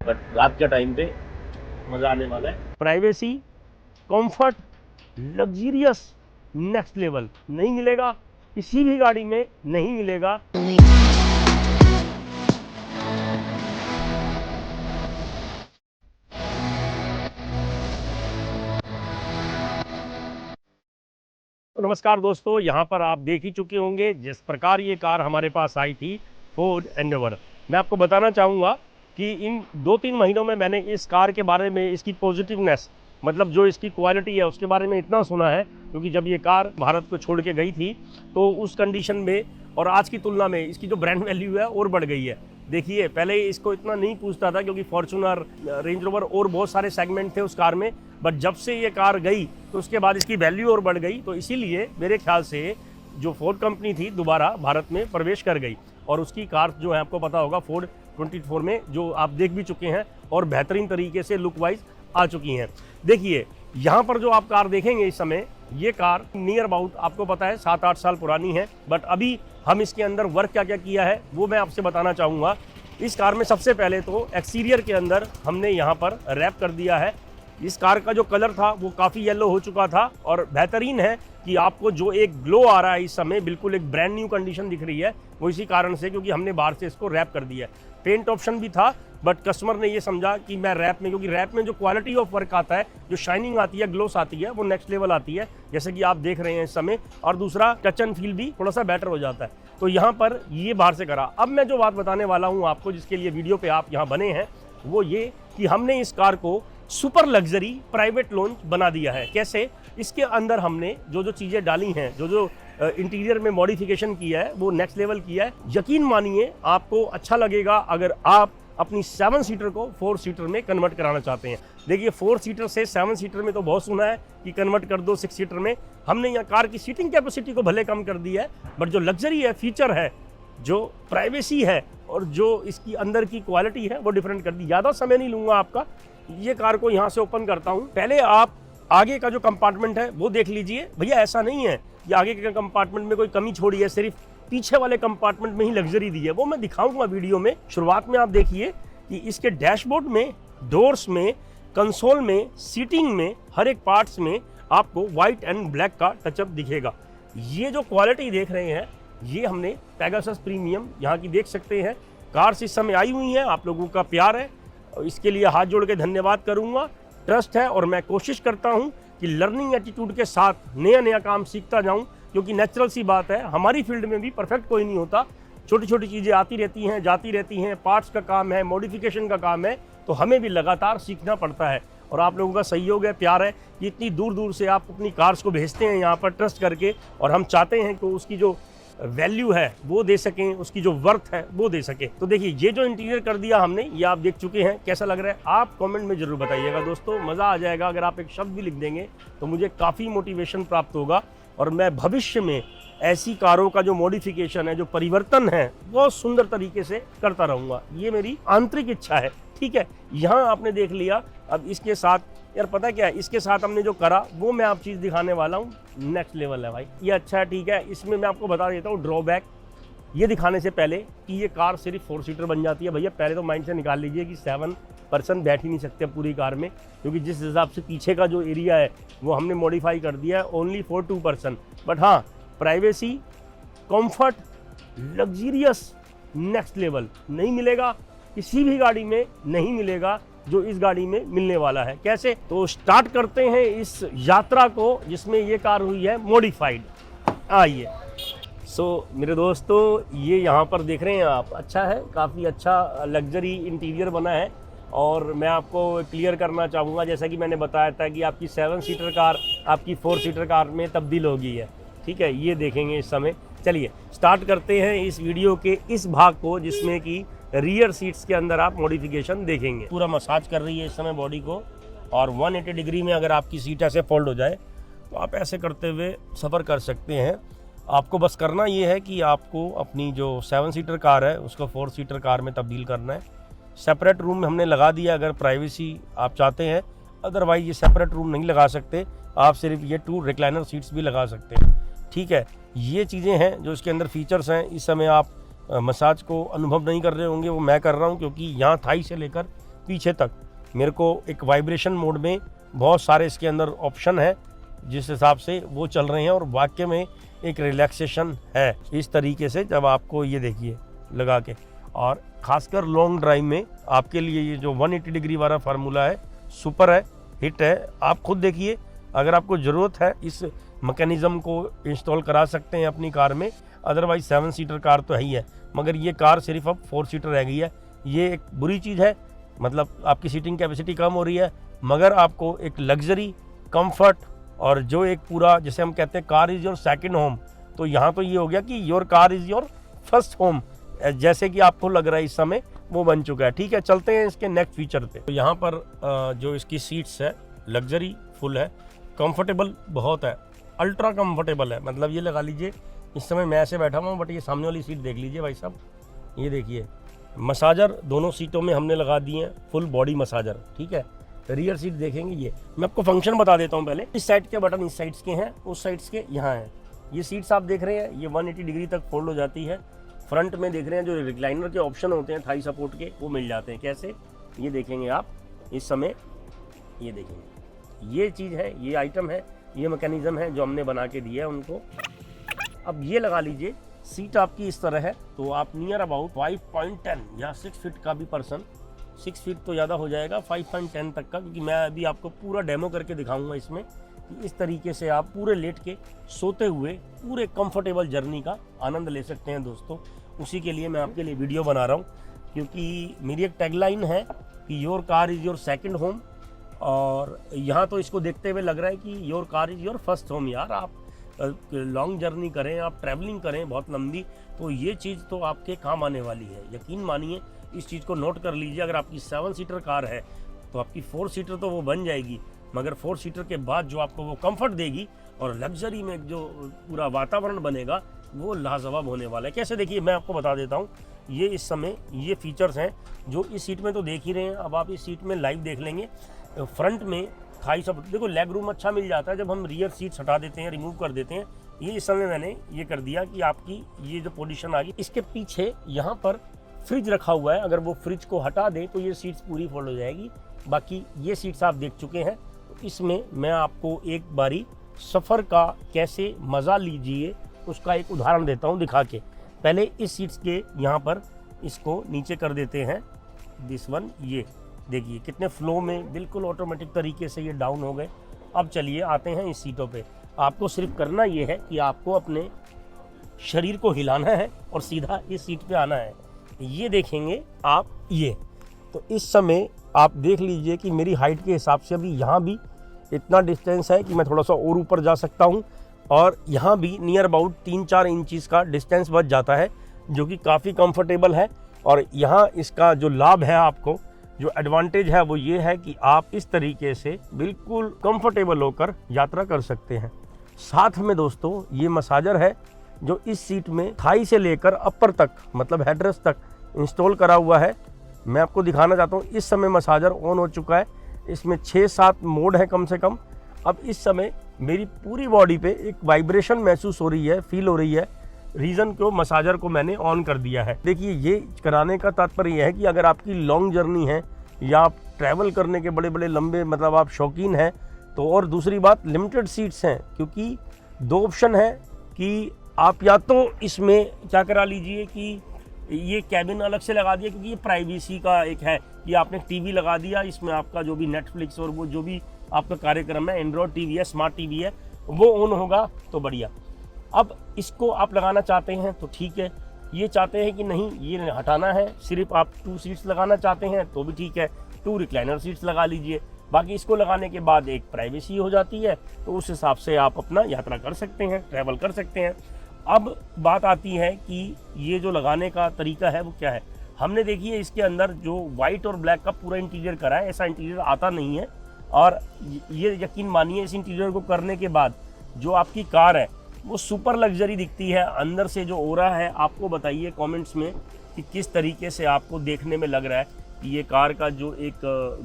But रात के time पे मज़ा आने वाला है। Privacy, comfort, luxurious, next level नहीं मिलेगा, किसी भी गाड़ी में नहीं मिलेगा। नमस्कार दोस्तों, यहाँ पर आप देख ही चुके होंगे जिस प्रकार ये कार हमारे पास आई थी, फोर्ड एंडेवर। मैं आपको बताना चाहूँगा कि इन 2-3 महीनों में मैंने इस कार के बारे में, इसकी पॉजिटिवनेस, मतलब जो इसकी क्वालिटी है उसके बारे में इतना सुना है, क्योंकि जब ये कार भारत को छोड़ के गई थी तो उस कंडीशन में और आज की तुलना में इसकी जो ब्रांड वैल्यू है और बढ़ गई है। देखिए, पहले इसको इतना नहीं पूछता था क्योंकि फॉर्च्यूनर, रेंज रोवर और बहुत सारे सेगमेंट थे उस कार में, बट जब से ये कार गई तो उसके बाद इसकी वैल्यू और बढ़ गई। तो इसीलिए मेरे ख्याल से जो फोर्ड कंपनी थी दोबारा भारत में प्रवेश कर गई और उसकी कार जो है, आपको पता होगा, फोर्ड 24 में जो आप देख भी चुके हैं और बेहतरीन तरीके से लुक वाइज आ चुकी हैं। देखिए, यहाँ पर जो आप कार देखेंगे इस समय, ये कार नियर अबाउट आपको पता है 7-8 साल पुरानी है, बट अभी हम इसके अंदर वर्क क्या क्या किया है वो मैं आपसे बताना चाहूँगा। इस कार में सबसे पहले तो एक्सटीरियर के अंदर हमने यहाँ पर रैप कर दिया है। इस कार का जो कलर था वो काफ़ी येलो हो चुका था और बेहतरीन है कि आपको जो एक ग्लो आ रहा है इस समय, बिल्कुल एक ब्रांड न्यू कंडीशन दिख रही है, वो इसी कारण से क्योंकि हमने बाहर से इसको रैप कर दिया है। पेंट ऑप्शन भी था, बट कस्टमर ने ये समझा कि मैं रैप में, क्योंकि रैप में जो क्वालिटी ऑफ वर्क आता है, जो शाइनिंग आती है, ग्लोस आती है, वो नेक्स्ट लेवल आती है, जैसे कि आप देख रहे हैं इस समय। और दूसरा, टच एंड फील भी थोड़ा सा बेटर हो जाता है। तो यहाँ पर ये बाहर से करा। अब मैं जो बात बताने वाला हूँ आपको, जिसके लिए वीडियो पे आप यहाँ बने हैं, वो ये कि हमने इस कार को सुपर लग्जरी प्राइवेट लॉन्च बना दिया है। कैसे? इसके अंदर हमने जो जो चीज़ें डाली हैं, जो जो इंटीरियर में मॉडिफिकेशन किया है, वो नेक्स्ट लेवल किया है। यकीन मानिए, आपको अच्छा लगेगा अगर आप अपनी 7 सीटर को 4 सीटर में कन्वर्ट कराना चाहते हैं। देखिए, 4 सीटर से 7 सीटर में तो बहुत सुना है कि कन्वर्ट कर दो 6 सीटर में। हमने यहाँ कार की सीटिंग कैपेसिटी को भले कम कर दी है, बट जो लग्जरी है, फीचर है, जो प्राइवेसी है और जो इसकी अंदर की क्वालिटी है, वो डिफरेंट कर दी। ज़्यादा समय नहीं लूँगा आपका, ये कार को यहाँ से ओपन करता हूँ। पहले आप आगे का जो कंपार्टमेंट है वो देख लीजिए। भैया, ऐसा नहीं है कि आगे के कंपार्टमेंट में कोई कमी छोड़ी है, सिर्फ पीछे वाले कंपार्टमेंट में ही लग्जरी दी है, वो मैं दिखाऊंगा वीडियो में। शुरुआत में आप देखिए कि इसके डैशबोर्ड में, डोर्स में, कंसोल में, सीटिंग में, हर एक पार्ट्स में आपको व्हाइट एंड ब्लैक का टचअप दिखेगा। ये जो क्वालिटी देख रहे हैं, ये हमने पेगासस प्रीमियम यहाँ की देख सकते हैं। कार्स इस समय आई हुई हैं, आप लोगों का प्यार है, इसके लिए हाथ जोड़ के धन्यवाद करूँगा। ट्रस्ट है और मैं कोशिश करता हूँ कि लर्निंग एटीट्यूड के साथ नया नया काम सीखता जाऊँ, क्योंकि नेचुरल सी बात है, हमारी फील्ड में भी परफेक्ट कोई नहीं होता। छोटी छोटी चीज़ें आती रहती हैं, जाती रहती हैं, पार्ट्स का काम है, मॉडिफिकेशन का काम है, तो हमें भी लगातार सीखना पड़ता है। और आप लोगों का सहयोग है, प्यार है कि इतनी दूर दूर से आप अपनी कार्स को भेजते हैं यहाँ पर ट्रस्ट करके, और हम चाहते हैं कि उसकी जो वैल्यू है वो दे सकें, उसकी जो वर्थ है वो दे सकें। तो देखिए, ये जो इंटीरियर कर दिया हमने, ये आप देख चुके हैं। कैसा लग रहा है आप कमेंट में जरूर बताइएगा दोस्तों, मज़ा आ जाएगा। अगर आप एक शब्द भी लिख देंगे तो मुझे काफ़ी मोटिवेशन प्राप्त होगा और मैं भविष्य में ऐसी कारों का जो मॉडिफिकेशन है, जो परिवर्तन है, बहुत सुंदर तरीके से करता रहूँगा। ये मेरी आंतरिक इच्छा है, ठीक है। यहाँ आपने देख लिया। अब इसके साथ, यार पता क्या है, इसके साथ हमने जो करा वो मैं आप चीज़ दिखाने वाला हूँ, नेक्स्ट लेवल है भाई। ये अच्छा है, ठीक है। इसमें मैं आपको बता देता हूँ ड्रॉबैक, ये दिखाने से पहले कि ये कार सिर्फ 4 सीटर बन जाती है। भैया, पहले तो माइंड से निकाल लीजिए कि 7 पर्सन बैठ ही नहीं सकते पूरी कार में, क्योंकि जिस हिसाब से पीछे का जो एरिया है वो हमने मॉडिफाई कर दिया है, ओनली फॉर 2 पर्सन। बट हाँ, privacy, comfort, luxurious, next level नहीं मिलेगा, किसी भी गाड़ी में नहीं मिलेगा जो इस गाड़ी में मिलने वाला है। कैसे? तो स्टार्ट करते हैं इस यात्रा को जिसमें ये कार हुई है मॉडिफाइड। आइए। मेरे दोस्तों, ये यहाँ पर देख रहे हैं आप, अच्छा है, काफ़ी अच्छा लग्जरी इंटीरियर बना है। और मैं आपको क्लियर करना चाहूँगा, जैसा कि मैंने बताया था कि आपकी 7 सीटर कार आपकी 4 सीटर कार में तब्दील हो गई है, ठीक है। ये देखेंगे इस समय। चलिए स्टार्ट करते हैं इस वीडियो के इस भाग को, जिसमें कि रियर सीट्स के अंदर आप मॉडिफिकेशन देखेंगे। पूरा मसाज कर रही है इस समय बॉडी को, और 180 डिग्री में अगर आपकी सीट ऐसे फोल्ड हो जाए तो आप ऐसे करते हुए सफ़र कर सकते हैं। आपको बस करना ये है कि आपको अपनी जो 7 सीटर कार है उसको 4 सीटर कार में तब्दील करना है। सेपरेट रूम हमने लगा दिया अगर प्राइवेसी आप चाहते हैं, अदरवाइज ये सेपरेट रूम नहीं लगा सकते, आप सिर्फ ये 2 रिक्लाइनर सीट्स भी लगा सकते हैं, ठीक है। ये चीज़ें हैं जो इसके अंदर फीचर्स हैं। इस समय आप मसाज को अनुभव नहीं कर रहे होंगे, वो मैं कर रहा हूँ, क्योंकि यहाँ थाई से लेकर पीछे तक मेरे को एक वाइब्रेशन मोड में बहुत सारे इसके अंदर ऑप्शन है जिस हिसाब से वो चल रहे हैं और वाकई में एक रिलैक्सेशन है इस तरीके से जब आपको ये देखिए लगा के। और खासकर लॉन्ग ड्राइव में आपके लिए ये जो 180 डिग्री वाला फार्मूला है सुपर है, हिट है। आप खुद देखिए, अगर आपको ज़रूरत है इस मैकेनिज़्म को इंस्टॉल करा सकते हैं अपनी कार में, अदरवाइज 7 सीटर कार तो है ही है, मगर ये कार सिर्फ अब 4 सीटर रह गई है। ये एक बुरी चीज़ है, मतलब आपकी सीटिंग कैपेसिटी कम हो रही है, मगर आपको एक लग्जरी, कंफर्ट और जो एक पूरा जैसे हम कहते हैं car is your second home, तो यहाँ तो ये हो गया कि your car is your first home, जैसे कि आपको लग रहा है इस समय वो बन चुका है। ठीक है, चलते हैं इसके नेक्स्ट फीचर पे। तो यहाँ पर जो इसकी सीट्स है लग्जरी फुल है, कंफर्टेबल बहुत है, अल्ट्रा कंफर्टेबल है। मतलब ये लगा लीजिए इस समय मैं ऐसे बैठा हुआ हूँ, बट ये सामने वाली सीट देख लीजिए भाई साहब, ये देखिए मसाजर दोनों सीटों में हमने लगा दिए हैं, फुल बॉडी मसाजर। ठीक है, रियर सीट देखेंगे ये मैं आपको फंक्शन बता देता हूँ पहले। इस साइड के बटन इस साइड्स के हैं, उस साइड्स के यहाँ हैं। ये सीट्स आप देख रहे हैं ये 180 डिग्री तक फोल्ड हो जाती है। फ्रंट में देख रहे हैं जो रिक्लाइनर के ऑप्शन होते हैं थाई सपोर्ट के, वो मिल जाते हैं। कैसे, ये देखेंगे आप इस समय, ये देखेंगे ये चीज़ है, ये आइटम है, ये मैकेनिज्म है जो हमने बना के दिया है उनको। अब ये लगा लीजिए सीट आपकी इस तरह है, तो आप नियर अबाउट 5.10 या 6 फीट का भी पर्सन, 6 फीट तो ज़्यादा हो जाएगा, 5.10 तक का, क्योंकि मैं अभी आपको पूरा डेमो करके दिखाऊंगा इसमें कि इस तरीके से आप पूरे लेट के सोते हुए पूरे कंफर्टेबल जर्नी का आनंद ले सकते हैं दोस्तों। उसी के लिए मैं आपके लिए वीडियो बना रहा हूँ, क्योंकि मेरी एक टैगलाइन है कि your car is your second home, और यहाँ तो इसको देखते हुए लग रहा है कि your car is your first home. यार आप लॉन्ग जर्नी करें, आप ट्रैवलिंग करें बहुत लंबी, तो ये चीज़ तो आपके काम आने वाली है, यकीन मानिए। इस चीज़ को नोट कर लीजिए, अगर आपकी 7 सीटर कार है तो आपकी 4 सीटर तो वो बन जाएगी, मगर 4 सीटर के बाद जो आपको वो कंफर्ट देगी और लग्जरी में जो पूरा वातावरण बनेगा वो लाजवाब होने वाला है। कैसे, देखिए मैं आपको बता देता हूँ। ये इस समय ये फीचर्स हैं जो इस सीट में तो देख ही रहे हैं, अब आप इस सीट में लाइव देख लेंगे। फ्रंट में थाई सपोर्ट, देखो लेग रूम अच्छा मिल जाता है जब हम रियर सीट्स हटा देते हैं, रिमूव कर देते हैं। ये इस समय मैंने ये कर दिया कि आपकी ये जो पोजीशन आ गई, इसके पीछे यहाँ पर फ्रिज रखा हुआ है, अगर वो फ्रिज को हटा दें तो ये सीट्स पूरी फोल्ड हो जाएगी। बाकी ये सीट्स आप देख चुके हैं, तो इसमें मैं आपको एक बारी सफ़र का कैसे मज़ा लीजिए उसका एक उदाहरण देता हूँ दिखा के। पहले इस सीट्स के यहाँ पर इसको नीचे कर देते हैं, दिस वन, ये देखिए कितने फ्लो में बिल्कुल ऑटोमेटिक तरीके से ये डाउन हो गए। अब चलिए आते हैं इस सीटों पे। आपको सिर्फ करना ये है कि आपको अपने शरीर को हिलाना है और सीधा इस सीट पे आना है। ये देखेंगे आप, ये तो इस समय आप देख लीजिए कि मेरी हाइट के हिसाब से अभी यहाँ भी इतना डिस्टेंस है कि मैं थोड़ा सा और ऊपर जा सकता हूँ, और यहाँ भी नियर अबाउट 3-4 इंचज़ का डिस्टेंस बच जाता है, जो कि काफ़ी कंफर्टेबल है। और यहाँ इसका जो लाभ है, आपको जो एडवांटेज है वो ये है कि आप इस तरीके से बिल्कुल कंफर्टेबल होकर यात्रा कर सकते हैं। साथ में दोस्तों ये मसाजर है जो इस सीट में थाई से लेकर अपर तक, मतलब हेडरेस्ट तक इंस्टॉल करा हुआ है। मैं आपको दिखाना चाहता हूँ, इस समय मसाजर ऑन हो चुका है, इसमें 6-7 मोड है कम से कम। अब इस समय मेरी पूरी बॉडी पे एक वाइब्रेशन महसूस हो रही है, फील हो रही है। रीज़न क्यों, मसाजर को मैंने ऑन कर दिया है। देखिए ये कराने का तात्पर्य यह है कि अगर आपकी लॉन्ग जर्नी है या आप ट्रैवल करने के बड़े बड़े लंबे, मतलब आप शौकीन हैं, तो और दूसरी बात लिमिटेड सीट्स हैं, क्योंकि 2 ऑप्शन है कि आप या तो इसमें क्या करा लीजिए कि ये कैबिन अलग से लगा दिया, क्योंकि ये प्राइवेसी का एक है कि आपने टीवी लगा दिया, इसमें आपका जो भी नेटफ्लिक्स और वो जो भी आपका कार्यक्रम है, एंड्रॉयड टीवी है, स्मार्ट टीवी है, वो ऑन होगा तो बढ़िया। अब इसको आप लगाना चाहते हैं तो ठीक है, ये चाहते हैं कि नहीं ये हटाना है, सिर्फ आप 2 सीट्स लगाना चाहते हैं तो भी ठीक है, 2 रिक्लाइनर सीट्स लगा लीजिए। बाकी इसको लगाने के बाद एक प्राइवेसी हो जाती है, तो उस हिसाब से आप अपना यात्रा कर सकते हैं, ट्रैवल कर सकते हैं। अब बात आती है कि ये जो लगाने का तरीका है वो क्या है। हमने देखिए इसके अंदर जो वाइट और ब्लैक का पूरा इंटीरियर करा है, ऐसा इंटीरियर आता नहीं है, और ये यकीन मानिए इस इंटीरियर को करने के बाद जो आपकी कार है वो सुपर लग्जरी दिखती है। अंदर से जो ओरा है, आपको बताइए कमेंट्स में कि किस तरीके से आपको देखने में लग रहा है कि ये कार का जो एक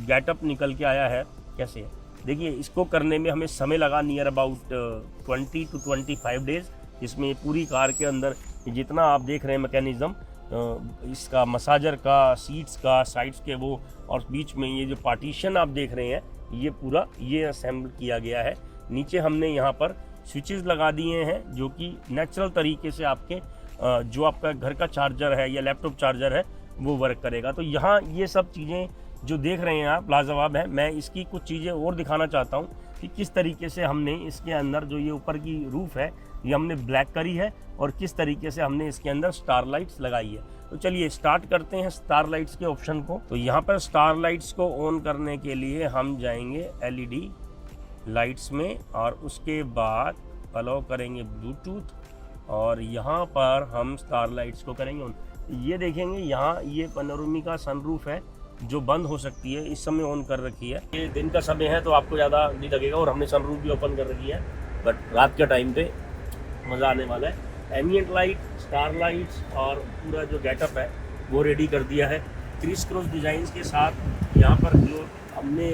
गेटअप निकल के आया है कैसे है। देखिए इसको करने में हमें समय लगा नियर अबाउट 20 to 25 डेज़, जिसमें पूरी कार के अंदर जितना आप देख रहे हैं मैकेनिज़्म इसका मसाजर का, सीट्स का, साइड्स के वो, और बीच में ये जो पार्टीशन आप देख रहे हैं ये पूरा ये असेंबल किया गया है। नीचे हमने यहाँ पर स्विचेस लगा दिए हैं जो कि नेचुरल तरीके से आपके जो आपका घर का चार्जर है या लैपटॉप चार्जर है वो वर्क करेगा। तो यहाँ ये सब चीज़ें जो देख रहे हैं आप लाजवाब है। मैं इसकी कुछ चीज़ें और दिखाना चाहता हूँ कि किस तरीके से हमने इसके अंदर जो ये ऊपर की रूफ है ये हमने ब्लैक करी है और किस तरीके से हमने इसके अंदर स्टार लाइट्स लगाई है। तो चलिए स्टार्ट करते हैं स्टार लाइट्स के ऑप्शन को। तो यहाँ पर स्टार लाइट्स को ऑन करने के लिए हम जाएंगे एलईडी लाइट्स में और उसके बाद अलाउ करेंगे ब्लूटूथ और यहाँ पर हम स्टार लाइट्स को करेंगे ऑन। ये देखेंगे यहाँ ये पनोरमिका सनरूफ है जो बंद हो सकती है, इस समय ऑन कर रखी है। ये दिन का समय है तो आपको ज़्यादा नहीं लगेगा और हमने सनरूफ भी ओपन कर रखी है, बट रात के टाइम पे मज़ा आने वाला है। एम्बिएंट लाइट, स्टार लाइट्स और पूरा जो गेटअप है वो रेडी कर दिया है। क्रिस क्रॉस डिज़ाइंस के साथ यहाँ पर जो हमने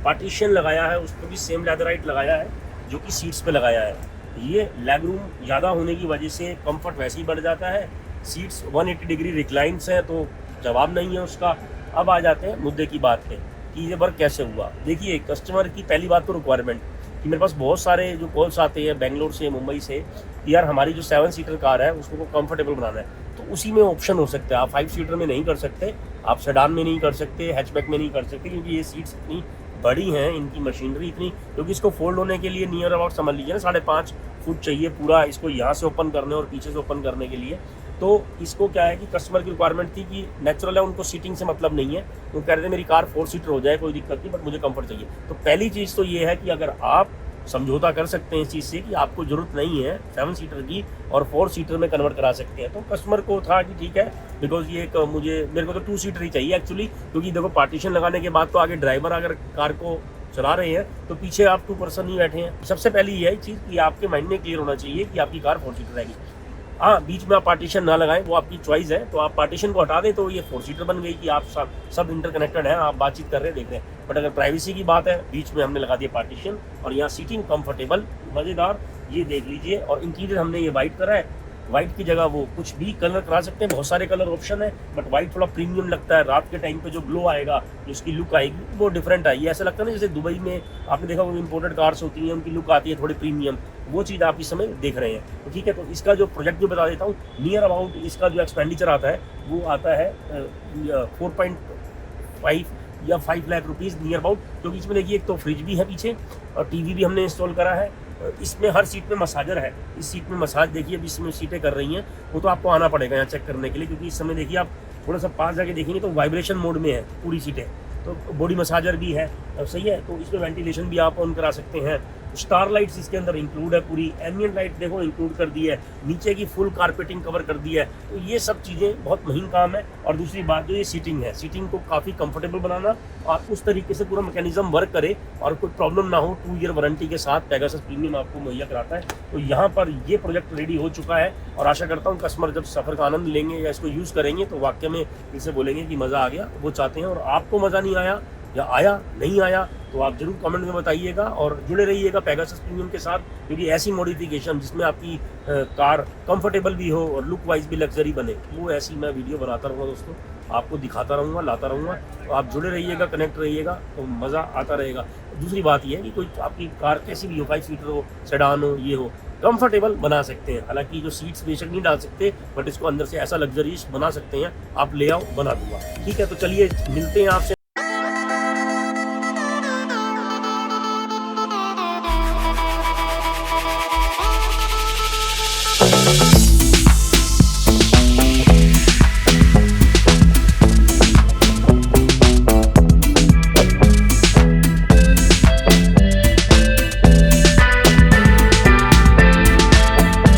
पार्टीशन लगाया है उस पर भी सेम लेदराइट लगाया है जो कि सीट्स पे लगाया है। ये लेग रूम ज़्यादा होने की वजह से कंफर्ट वैसे ही बढ़ जाता है। सीट्स 180 डिग्री रिक्लाइंस हैं तो जवाब नहीं है उसका। अब आ जाते हैं मुद्दे की बात पे कि ये वर्क कैसे हुआ। देखिए कस्टमर की पहली बात तो रिक्वायरमेंट कि मेरे पास बहुत सारे जो कॉल्स आते हैं बेंगलोर से, मुंबई से, यार हमारी जो 7 सीटर कार है उसको कंफर्टेबल बनाना है। तो उसी में ऑप्शन हो सकता है। आप 5 सीटर में नहीं कर सकते, आप सेडान में नहीं कर सकते, हैचबैक में नहीं कर सकते क्योंकि ये सीट्स इतनी बड़ी हैं, इनकी मशीनरी इतनी, क्योंकि इसको फोल्ड होने के लिए नियर अबाउट समझ लीजिए ना 5.5 फुट चाहिए पूरा इसको यहाँ से ओपन करने और पीछे से ओपन करने के लिए। तो इसको क्या है कि कस्टमर की रिक्वायरमेंट थी कि नेचुरल है, उनको सीटिंग से मतलब नहीं है। वो कह रहे थे मेरी कार 4 सीटर हो जाए कोई दिक्कत नहीं, बट मुझे कंफर्ट चाहिए। तो पहली चीज़ तो ये है कि अगर आप समझौता कर सकते हैं इस चीज़ से कि आपको ज़रूरत नहीं है 7 सीटर की और 4 सीटर में कन्वर्ट करा सकते हैं, तो कस्टमर को था कि ठीक है, बिकॉज ये एक मेरे को तो 2 सीटर ही चाहिए एक्चुअली, क्योंकि देखो पार्टीशन लगाने के बाद तो आगे ड्राइवर अगर कार को चला रहे हैं तो पीछे आप 2 पर्सन ही बैठे हैं। सबसे पहले यही चीज़ कि आपके माइंड में क्लियर होना चाहिए कि आपकी कार 4 सीटर रहेगी। हाँ, बीच में आप पार्टीशन ना लगाएं, वो आपकी चॉइस है। तो आप पार्टीशन को हटा दें तो ये 4 सीटर बन गई कि आप सब इंटरकनेक्टेड हैं, आप बातचीत कर रहे हैं, देख रहे हैं। बट अगर प्राइवेसी की बात है, बीच में हमने लगा दिया पार्टीशन और यहाँ सीटिंग कंफर्टेबल मज़ेदार, ये देख लीजिए। और इंटीरियर हमने ये वाइट करा है। वाइट की जगह वो कुछ भी कलर करा सकते हैं, बहुत सारे कलर ऑप्शन है, बट वाइट थोड़ा प्रीमियम लगता है। रात के टाइम पे जो ग्लो आएगा, जो उसकी लुक आएगी वो डिफरेंट आएगी। ऐसा लगता है ना जैसे दुबई में आपने देखा वो इंपोर्टेड कार्स होती हैं, उनकी लुक आती है थोड़ी प्रीमियम, वो चीज़ आप इस समय देख रहे हैं। तो ठीक है, तो इसका जो प्रोजेक्ट भी बता देता हूँ, नियर अबाउट इसका जो एक्सपेंडिचर आता है वो आता है 4.5 या 5 लाख रुपीज़ नियर अबाउट। क्योंकि इसमें देखिए एक तो फ्रिज भी है पीछे और टीवी भी हमने इंस्टॉल करा है। इसमें हर सीट में मसाजर है। इस सीट में मसाज देखिए अभी इसमें सीटें कर रही हैं, वो तो आपको आना पड़ेगा यहाँ चेक करने के लिए, क्योंकि इस समय देखिए आप थोड़ा सा पास जाके देखेंगे तो वाइब्रेशन मोड में है पूरी सीटें। तो बॉडी मसाजर भी है, सही है। तो इसमें वेंटिलेशन भी आप ऑन करा सकते हैं। स्टार लाइट्स इसके अंदर इंक्लूड है, पूरी एम्बिएंट लाइट देखो इंक्लूड कर दी है, नीचे की फुल कारपेटिंग कवर कर दी है। तो ये सब चीज़ें बहुत महीन काम है। और दूसरी बात जो ये सीटिंग है, सीटिंग को काफ़ी कंफर्टेबल बनाना और उस तरीके से पूरा मैकेनिज्म वर्क करे और कोई प्रॉब्लम ना हो। 2 ईयर वारंटी के साथ पेगासस प्रीमियम आपको मुहैया कराता है। तो यहाँ पर ये प्रोजेक्ट रेडी हो चुका है और आशा करता हूँ कस्टमर जब सफ़र का आनंद लेंगे या इसको यूज़ करेंगे तो वाकई में इसे बोलेंगे कि मज़ा आ गया। वो चाहते हैं। और आपको मज़ा नहीं आया या आया नहीं आया तो आप जरूर कमेंट में बताइएगा और जुड़े रहिएगा पेगासस प्रीमियम के साथ, क्योंकि ऐसी मॉडिफिकेशन जिसमें आपकी कार कंफर्टेबल भी हो और लुक वाइज भी लग्जरी बने, वो ऐसी मैं वीडियो बनाता रहूँगा दोस्तों, आपको दिखाता रहूँगा, लाता रहूँगा। तो आप जुड़े रहिएगा, कनेक्ट रहिएगा, तो मज़ा आता रहेगा। दूसरी बात यह है कि कोई आपकी कार कैसी भी हो, 5 सीटर हो, सेडान हो, ये हो, कंफर्टेबल बना सकते हैं। हालांकि जो सीट्स बेशक नहीं डाल सकते, बट इसको अंदर से ऐसा लग्जरियस बना सकते हैं। आप ले आओ, बना दूंगा। ठीक है, तो चलिए मिलते हैं आपसे